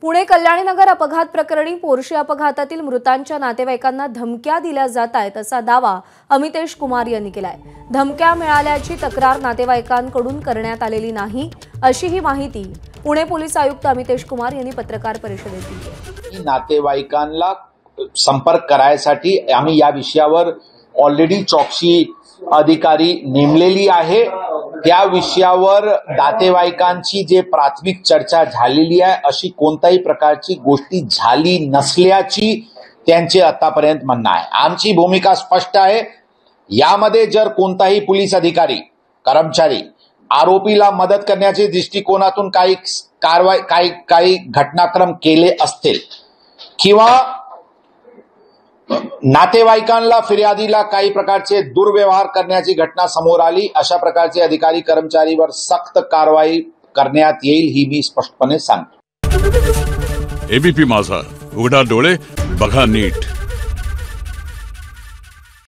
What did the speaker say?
पुणे कल्याणीनगर अपघात प्रकरणी पोर्शे अपघातातील मृतांच्या नातेवाईकांना धमक्या दिल्या जात आहेत असा दावा अमितेश कुमार यांनी केलाय। धमक्या मिळाल्याची तक्रार नातेवाईकांकडून करण्यात आलेली नाही अशी ही माहिती पुणे पोलीस आयुक्त अमितेश कुमार यांनी पत्रकार परिषदेत दिली। नातेवाईकांना संपर्क करायसाठी आम्ही या विषयावर ऑलरेडी चौकशी अधिकारी नेमलेली आहे। त्या विषयावर नातेवाईकांची जे प्राथमिक चर्चा झालेली आहे अशी कोणत्याही प्रकारची गोष्टी झाली नसल्याची त्यांचे आतापर्यंत म्हणणं आहे। आमची भूमिका स्पष्ट आहे। यामध्ये जर कोणताही पोलीस अधिकारी कर्मचारी आरोपीला मदत करण्याच्या दृष्टिकोनातून काही घटनाक्रम केले असतील किंवा नातेवाईकांना फिर्यादीला काही प्रकारचे दुर्व्यवहार करण्याची घटना समोर आली अशा प्रकारचे अधिकारी कर्मचारीवर सक्त कारवाई करण्यात येईल ही मी स्पष्टपणे सांगतो। एबीपी माझा, उघडा डोळे बघा नीट।